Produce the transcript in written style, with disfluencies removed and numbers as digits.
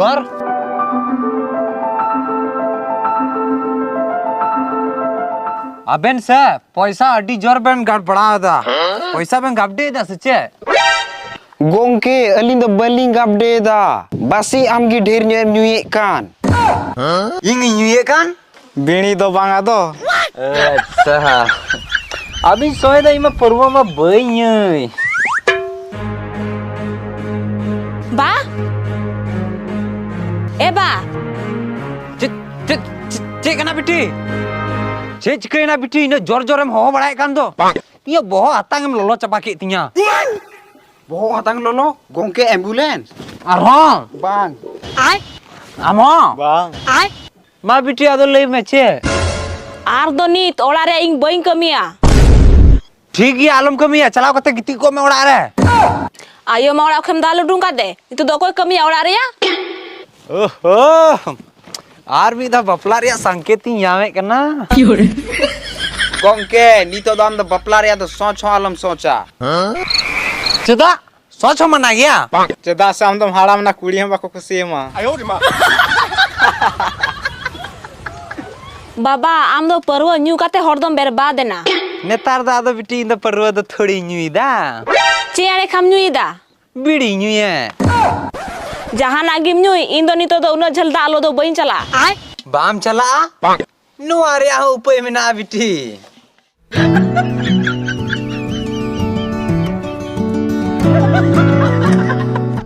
कर अबेन से पैसा अड्डी जोर बेन गाड़ पड़ा था पैसा बेन गाबडे दा सचे गोंके अलिंग द बलिंग गाबडे दा बासी आमगी ढेर न्यूये कान इंग न्यूये कान बेणी दो बांगा दो अच्छा अभी सोए दा इमा परवा मा बई बा ए बा चे कना बिटी चे चिकना बिटी इन जोर जोरम हो बड़ाय कान दो ये बहु आतांगम लोलो चबा के तिया बहु आतांग लोलो गोंके एम्बुलेंस अरहं बांग आय आमो बांग आय मा बिटी आदो लई में चे आर दो नीत ओड़ा रे इंग बइंग कमिया ठीक है आलम कमिया चलाओ कते गिटी को में उड़ा रे आयो मा ओड़ा खेम दाल डुंगा दे इतो दो कोई कमिया ओड़ा रे ओहो आर भी दा बपला रे संकेती यावे कना गोंके नीतो दाम द बपला रे द सोच आलम सोचा चदा सोच मना गया चदा से हम तो हाड़ाम ना कुड़ी हम बाको खुशी मा बाबा आम दो परवा न्यू काते हरदम बर्बाद देना नेतार दा दो बिटी इन परवा दो थोड़ी न्यूइदा चेयारे खाम न्यूइदा बीड़ी न्यूए जहां नागिम न्यूई इन दो नीतो दो उना झलदा आलो दो बइन चला आय बाम चला नुआरे हो उपय में ना बिटी